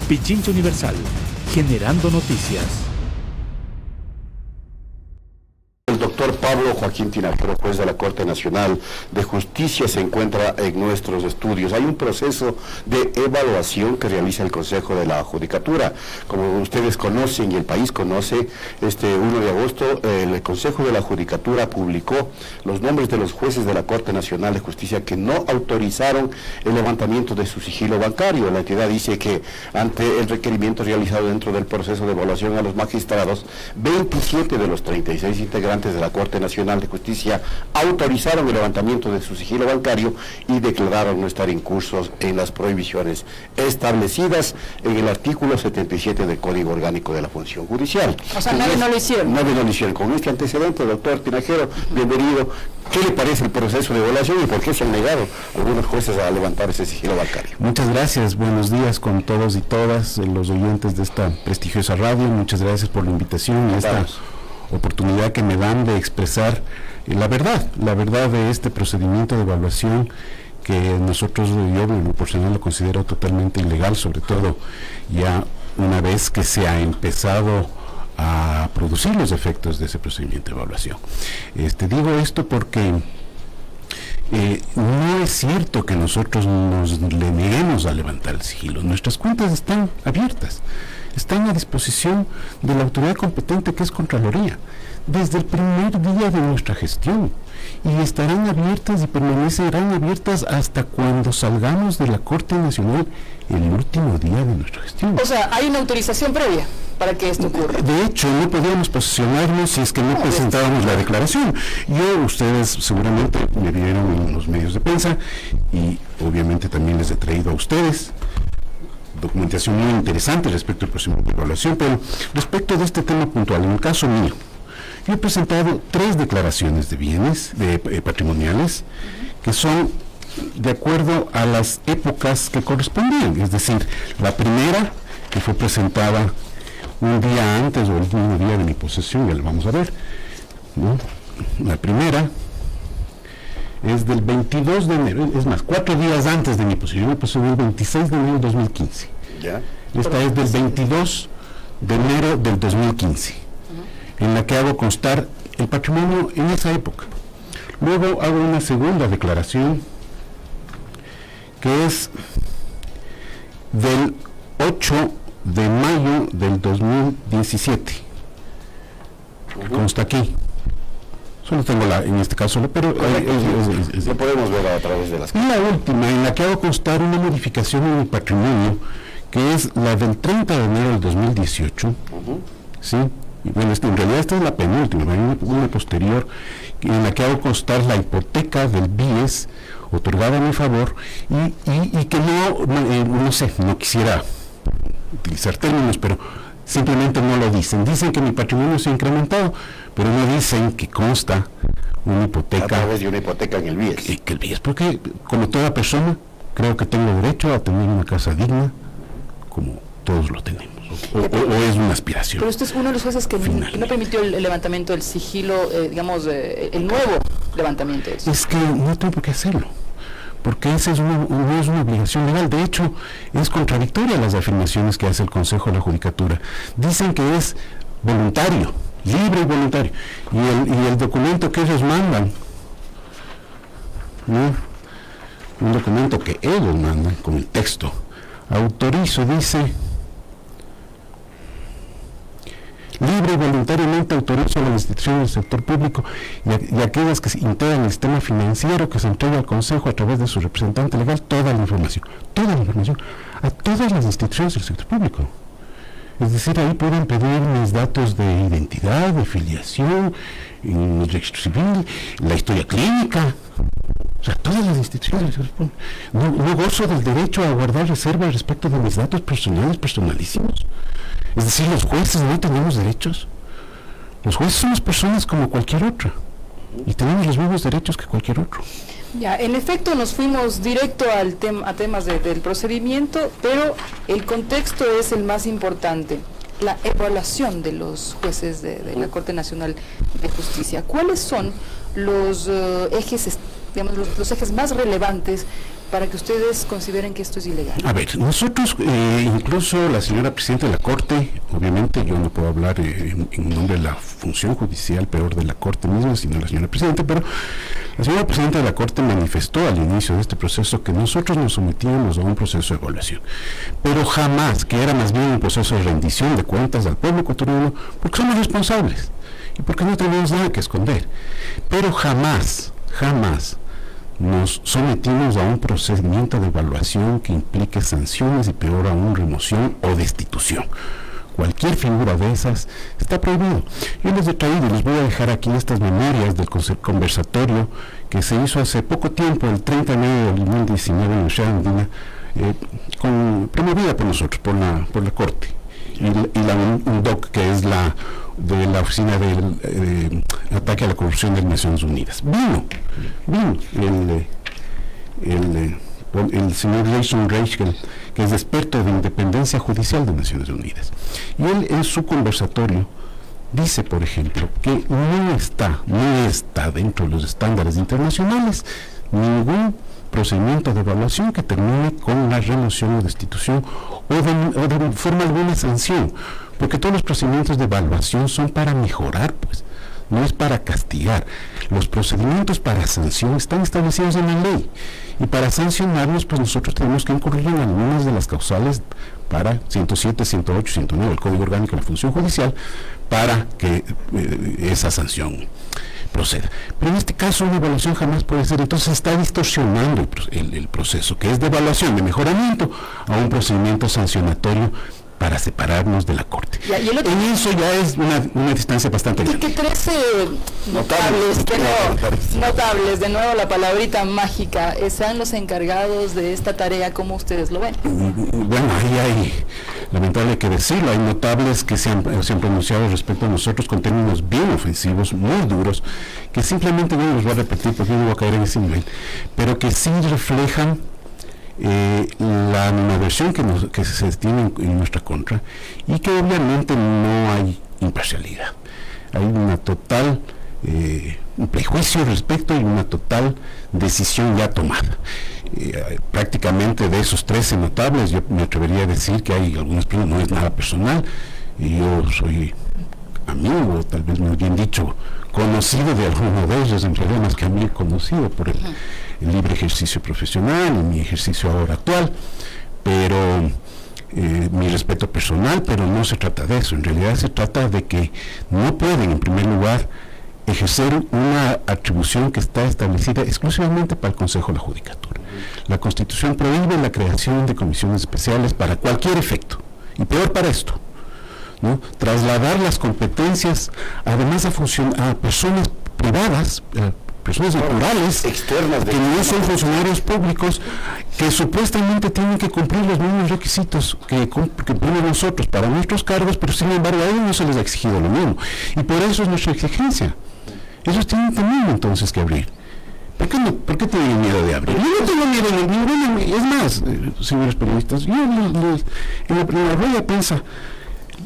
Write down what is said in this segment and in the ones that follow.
Pichincha Universal, generando noticias. El doctor Pablo Joaquín Tinajero, juez de la Corte Nacional de Justicia, se encuentra en nuestros estudios. Hay un proceso de evaluación que realiza el Consejo de la Judicatura. Como ustedes conocen y el país conoce, este 1 de agosto el Consejo de la Judicatura publicó los nombres de los jueces de la Corte Nacional de Justicia que no autorizaron el levantamiento de su sigilo bancario. La entidad dice que ante el requerimiento realizado dentro del proceso de evaluación a los magistrados, 27 de los 36 integrantes de la Corte Nacional de Justicia autorizaron el levantamiento de su sigilo bancario y declararon no estar incursos en las prohibiciones establecidas en el artículo 77 del Código Orgánico de la Función Judicial. O sea, nadie no lo hicieron. Nadie no lo hicieron. Con este antecedente, doctor Tinajero, bienvenido. ¿Qué le parece el proceso de evaluación y por qué se han negado algunos jueces a levantar ese sigilo bancario? Muchas gracias, buenos días con todos y todas los oyentes de esta prestigiosa radio. Muchas gracias por la invitación y esta oportunidad que me dan de expresar la verdad de este procedimiento de evaluación que nosotros, yo en lo personal lo considero totalmente ilegal, sobre todo ya una vez que se ha empezado a producir los efectos de ese procedimiento de evaluación. Digo esto porque no es cierto que nosotros le neguemos a levantar el sigilo. Nuestras cuentas están abiertas, están a disposición de la autoridad competente, que es Contraloría, desde el primer día de nuestra gestión, y estarán abiertas y permanecerán abiertas hasta cuando salgamos de la Corte Nacional el último día de nuestra gestión. O sea, hay una autorización previa para que esto ocurra. De hecho, no podíamos posicionarnos si es que no presentábamos la declaración. Ustedes seguramente me vieron en los medios de prensa y obviamente también les he traído a ustedes documentación muy interesante respecto al procedimiento de evaluación, pero respecto de este tema puntual, en el caso mío, yo he presentado 3 declaraciones de bienes patrimoniales que son de acuerdo a las épocas que correspondían, es decir, la primera, que fue presentada un día antes o el último día de mi posesión, ya lo vamos a ver, ¿no? La primera es del 22 de enero, es más, 4 días antes de mi posesión, me posesión el 26 de enero del 2015. ¿Ya? Esta es del 22 de enero del 2015, en la que hago constar el patrimonio en esa época. Luego hago una segunda declaración, que es del 8 de mayo del 2017. Consta aquí. Solo tengo en este caso, pero lo podemos ver a través de las... Y la última, en la que hago constar una modificación en el patrimonio, que es la del 30 de enero del 2018, ¿sí? Y bueno, en realidad esta es la penúltima, hay una posterior, en la que hago constar la hipoteca del BIES otorgada a mi favor, y que no sé, no quisiera utilizar términos, pero simplemente no lo dicen. Dicen que mi patrimonio se ha incrementado, pero no dicen que consta una hipoteca. A través de una hipoteca en el BIES. Que el BIES, porque como toda persona, creo que tengo derecho a tener una casa digna, como todos lo tenemos, o es una aspiración. Pero usted es uno de los jueces que no permitió el levantamiento del sigilo, el nuevo levantamiento de eso. Es que no tengo por qué hacerlo, porque esa no es una obligación legal. De hecho, es contradictoria las afirmaciones que hace el Consejo de la Judicatura. Dicen que es voluntario, libre y voluntario, y el documento que ellos mandan, ¿no? Un documento que ellos mandan con el texto, autorizo, dice: libre y voluntariamente autorizo a las instituciones del sector público y aquellas que integran el sistema financiero que se entrega al Consejo a través de su representante legal toda la información a todas las instituciones del sector público. Es decir, ahí pueden pedir mis datos de identidad, de filiación, el registro civil, la historia clínica. O sea, todas las instituciones. No gozo del derecho a guardar reservas respecto de mis datos personales, personalísimos. Es decir, los jueces no tenemos derechos. Los jueces somos personas como cualquier otra y tenemos los mismos derechos que cualquier otro. Ya, en efecto nos fuimos directo a temas del procedimiento, pero el contexto es el más importante, la evaluación de los jueces de la Corte Nacional de Justicia. ¿Cuáles son los ejes, digamos, los ejes más relevantes para que ustedes consideren que esto es ilegal? A ver, nosotros, incluso la señora Presidenta de la Corte, obviamente yo no puedo hablar en nombre de la función judicial, peor de la Corte misma, sino la señora Presidenta, pero la señora Presidenta de la Corte manifestó al inicio de este proceso que nosotros nos sometíamos a un proceso de evaluación, pero jamás, que era más bien un proceso de rendición de cuentas al pueblo ecuatoriano, porque somos responsables y porque no tenemos nada que esconder, pero jamás nos sometimos a un procedimiento de evaluación que implique sanciones y peor aún remoción o destitución. Cualquier figura de esas está prohibido. Yo les he traído y les voy a dejar aquí estas memorias del conversatorio que se hizo hace poco tiempo, el 30 de mayo del 2019 en la Universidad Andina, promovida por nosotros, por la Corte, y la UNDOC, que es de la Oficina del Ataque a la Corrupción de las Naciones Unidas. Vino el señor Jason Reichel, que es experto de independencia judicial de Naciones Unidas. Y él en su conversatorio dice, por ejemplo, que no está dentro de los estándares internacionales ningún procedimiento de evaluación que termine con la remoción o destitución o de forma alguna sanción, porque todos los procedimientos de evaluación son para mejorar, pues, no es para castigar. Los procedimientos para sanción están establecidos en la ley, y para sancionarnos, pues nosotros tenemos que incurrir en algunas de las causales para 107, 108, 109 el Código Orgánico de la Función Judicial, para que esa sanción proceda. Pero en este caso una evaluación jamás puede ser, entonces está distorsionando el proceso, que es de evaluación, de mejoramiento, a un procedimiento sancionatorio para separarnos de la Corte. En eso ya es una distancia bastante grande. Y que 13 notables, de nuevo la palabrita mágica, sean los encargados de esta tarea, ¿cómo ustedes lo ven? Bueno, ahí hay, lamentable que decirlo, hay notables que se han pronunciado respecto a nosotros con términos bien ofensivos, muy duros, que simplemente no los voy a repetir porque no voy a caer en ese nivel, pero que sí reflejan la animadversión que se tiene en nuestra contra, y que obviamente no hay imparcialidad. Hay una total un prejuicio respecto y una total decisión ya tomada. Prácticamente de esos 13 notables, yo me atrevería a decir que hay algunas personas, no es nada personal, y yo soy amigo, tal vez muy bien dicho, conocido de alguno de ellos, en realidad más que a mí conocido por el libre ejercicio profesional y mi ejercicio ahora actual, pero mi respeto personal, pero no se trata de eso. En realidad se trata de que no pueden, en primer lugar, ejercer una atribución que está establecida exclusivamente para el Consejo de la Judicatura. La Constitución prohíbe la creación de comisiones especiales para cualquier efecto, y peor para esto, ¿no? Trasladar las competencias además a personas privadas, personas naturales, externas, que no son funcionarios públicos, que supuestamente tienen que cumplir los mismos requisitos que ponemos nosotros para nuestros cargos, pero sin embargo a ellos no se les ha exigido lo mismo, y por eso es nuestra exigencia. Ellos tienen también entonces que abrir. ¿Por qué tienen miedo de abrir? Yo no tengo miedo de abrir. Es más, señores periodistas, yo en la rueda de prensa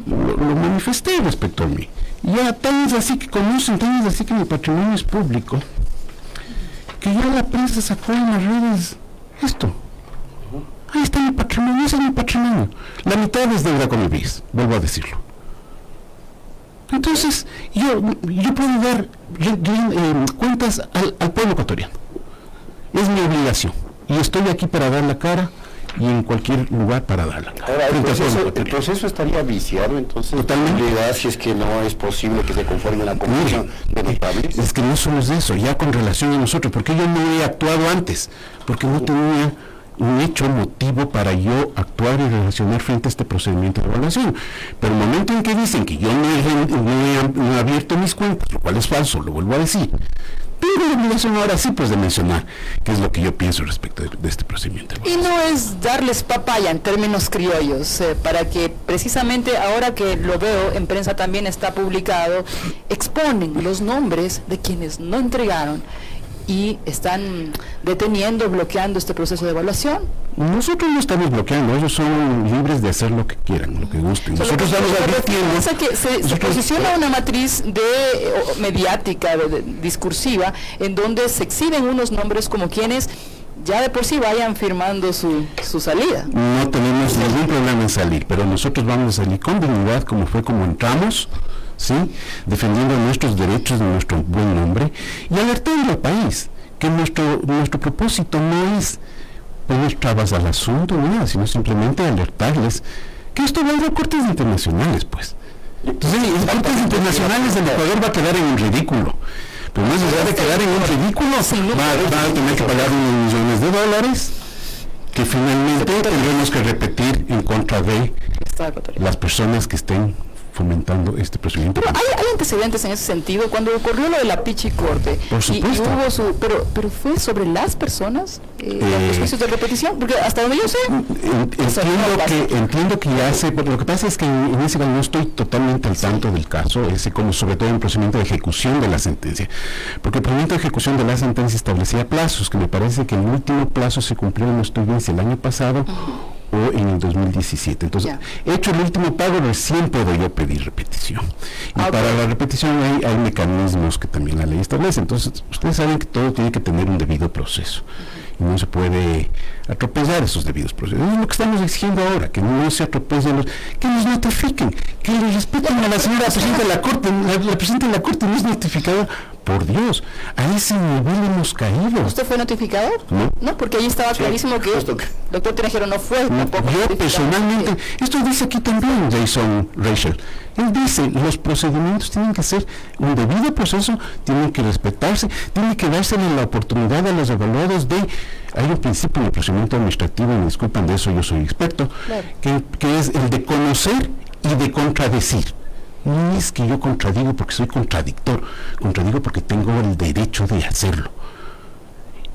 lo manifesté respecto a mí. Ya tan es así que conocen, tan es así que mi patrimonio es público, que ya la prensa sacó en las redes esto. Ahí está mi patrimonio, ese es mi patrimonio. La mitad es deuda con el BIS, vuelvo a decirlo. Entonces, yo puedo dar cuentas al pueblo ecuatoriano. Es mi obligación. Y estoy aquí para dar la cara, y en cualquier lugar para dar la cara. Ahora, el proceso estaría viciado, entonces, totalmente. Si es que no es posible que se conforme una comisión de notables. Es que no solo es eso, ya con relación a nosotros, porque yo no he actuado antes, porque no tenía un hecho motivo para yo actuar y relacionar frente a este procedimiento de evaluación. Pero el momento en que dicen que yo no he abierto mis cuentas, lo cual es falso, lo vuelvo a decir, tengo la obligación ahora sí pues de mencionar qué es lo que yo pienso respecto de este procedimiento. Y no es darles papaya en términos criollos, para que precisamente ahora que lo veo en prensa también está publicado, exponen los nombres de quienes no entregaron y están deteniendo, bloqueando este proceso de evaluación. Nosotros no estamos bloqueando, ellos son libres de hacer lo que quieran, lo que gusten. Nosotros estamos advirtiendo. Que se posiciona una matriz mediática, discursiva, en donde se exhiben unos nombres como quienes ya de por sí vayan firmando su salida. No tenemos ningún problema en salir, pero nosotros vamos a salir con dignidad, como fue como entramos, ¿sí? Defendiendo nuestros derechos, nuestro buen nombre, y alertando al país que nuestro propósito no es poner trabas al asunto, nada, sino simplemente alertarles que esto va a ir a cortes internacionales, pues. Entonces, en cortes internacionales el Ecuador va a quedar en un ridículo. Pero más allá de quedar en un ridículo, va a tener que pagar unos millones de dólares que finalmente tendremos que repetir en contra de las personas que estén fomentando este procedimiento. Pero hay antecedentes en ese sentido. Cuando ocurrió lo de la Pichicorte, por supuesto, y hubo pero fue sobre las personas, los juicios de repetición, porque hasta donde yo sé, entiendo que ya sé, pero lo que pasa es que en ese caso no estoy totalmente al tanto del caso, ese como sobre todo en el procedimiento de ejecución de la sentencia, porque el procedimiento de ejecución de la sentencia establecía plazos, que me parece que el último plazo se cumplió, no estoy bien si el año pasado o en el 2017. Entonces, hecho el último pago, recién puedo yo pedir repetición. Y para la repetición hay mecanismos que también la ley establece. Entonces, ustedes saben que todo tiene que tener un debido proceso. Y no se puede atropellar esos debidos procesos. Es lo que estamos exigiendo ahora, que no se atropellen, que nos notifiquen, que le respeten a la señora presidenta de la Corte. La presidenta de la Corte no es notificada. Por Dios, a ese nivel hemos caído. ¿Usted fue notificado? No, porque ahí estaba clarísimo que el doctor Tinajero no fue. Yo personalmente, esto dice aquí también Rachel, él dice, los procedimientos tienen que ser un debido proceso, tienen que respetarse, tiene que dársele la oportunidad a los evaluados hay un principio en el procedimiento administrativo, y me disculpan de eso, yo soy experto, que es el de conocer y de contradecir. No es que yo contradigo porque soy contradictor, contradigo porque tengo el derecho de hacerlo.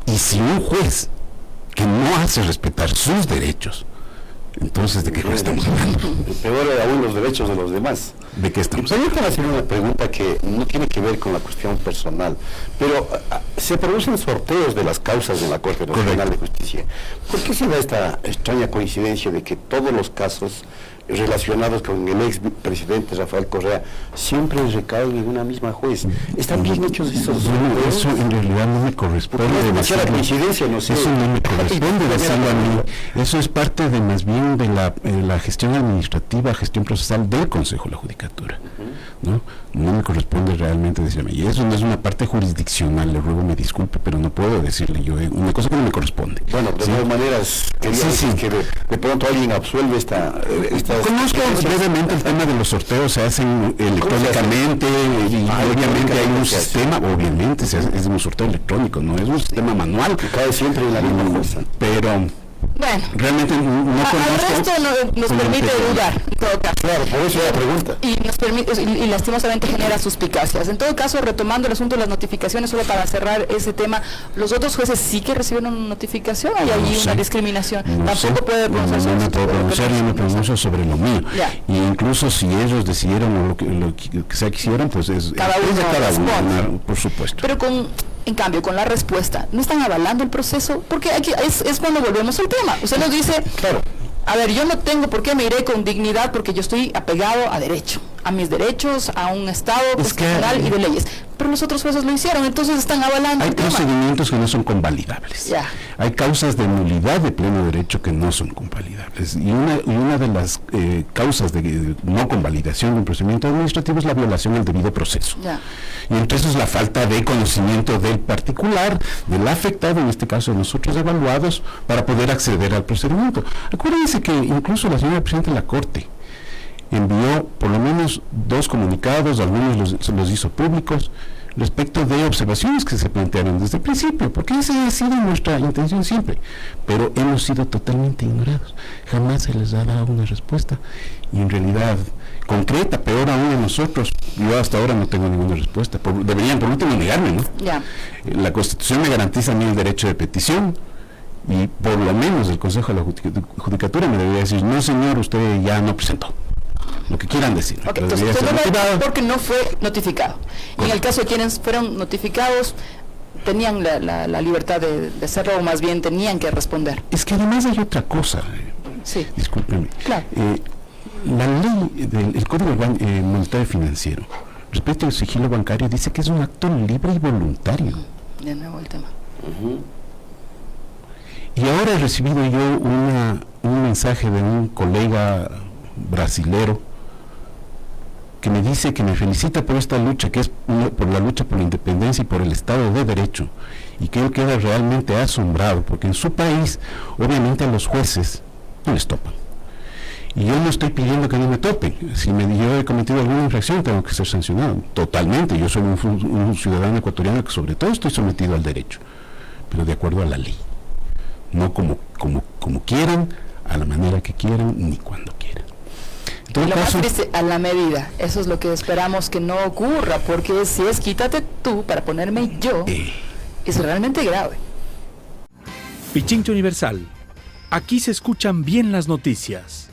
Y si un juez que no hace respetar sus derechos, entonces ¿de qué estamos hablando? Peor aún los derechos de los demás. ¿De qué estamos hablando? Permítame hacer una pregunta que no tiene que ver con la cuestión personal, pero se producen sorteos de las causas de la Corte Nacional de Justicia. ¿Por qué se da esta extraña coincidencia de que todos los casos relacionados con el ex presidente Rafael Correa siempre recaen en una misma juez? ¿Están bien hechos esos sorteos? Eso en realidad no me corresponde. Demasiada coincidencia, no sé. Eso no me corresponde decirlo a mí. Eso es parte de más bien de la gestión administrativa, gestión procesal del Consejo de la Judicatura. No me corresponde realmente decirme. Y eso no es una parte jurisdiccional, le ruego me disculpe, pero no puedo decirle yo una cosa que no me corresponde. Bueno, de todas maneras, quería decir que de pronto alguien absuelve esta Conozco brevemente el tema de los sorteos, se hacen electrónicamente y obviamente hay un sistema, obviamente es un sorteo electrónico, no es un sistema manual que cae siempre en la misma cosa. Pero bueno, realmente no conozco. El resto nos permite dudar, en todo caso. Claro, por eso la pregunta. Y nos permite, y lastimosamente genera suspicacias. En todo caso, retomando el asunto de las notificaciones, solo para cerrar ese tema, ¿los otros jueces sí que recibieron una notificación? ¿Hay allí una discriminación? Tampoco puede pronunciarse. No puedo pronunciar, yo me pronuncio sobre lo mío. Y incluso si ellos decidieron lo que sea que hicieron, pues es cada uno, por supuesto. Pero en cambio, con la respuesta, ¿no están avalando el proceso? Porque es cuando volvemos al tema. Usted nos dice, claro, a ver, yo no tengo por qué me iré con dignidad porque yo estoy apegado a derecho, a mis derechos, a un Estado constitucional y de leyes. Pero los otros jueces lo hicieron, entonces están avalando el tema. Hay procedimientos que no son convalidables. Hay causas de nulidad de pleno derecho que no son convalidables. Y una de las causas de no convalidación de un procedimiento administrativo es la violación del debido proceso. Y entonces la falta de conocimiento del particular, del afectado, en este caso de nosotros evaluados, para poder acceder al procedimiento. Acuérdense que incluso la señora presidenta de la Corte envió por lo menos 2 comunicados, algunos los hizo públicos, respecto de observaciones que se plantearon desde el principio, porque esa ha sido nuestra intención siempre, pero hemos sido totalmente ignorados, jamás se les ha dado una respuesta, y en realidad concreta, peor aún a nosotros, yo hasta ahora no tengo ninguna respuesta, deberían por último negarme, ¿no? La Constitución me garantiza a mí el derecho de petición, y por lo menos el Consejo de la Judicatura me debería decir, no señor, usted ya no presentó. Lo que quieran decir. Entonces, porque no fue notificado. Y en el caso de quienes fueron notificados, tenían la libertad de hacerlo, o más bien tenían que responder. Es que además hay otra cosa. Discúlpeme. Claro. La ley del Código Monetario Financiero respecto al sigilo bancario dice que es un acto libre y voluntario. De nuevo el tema. Y ahora he recibido yo un mensaje de un colega brasilero que me dice que me felicita por esta lucha, que es por la lucha por la independencia y por el Estado de Derecho, y que él queda realmente asombrado, porque en su país, obviamente a los jueces no les topan. Y yo no estoy pidiendo que no me topen. Si yo he cometido alguna infracción, tengo que ser sancionado. Totalmente. Yo soy un ciudadano ecuatoriano que sobre todo estoy sometido al derecho, pero de acuerdo a la ley. No como quieran, a la manera que quieran, ni cuando quieran. En todo Lo caso, más triste, a la medida. Eso es lo que esperamos que no ocurra, porque si es quítate tú para ponerme yo, es realmente grave. Pichincha Universal. Aquí se escuchan bien las noticias.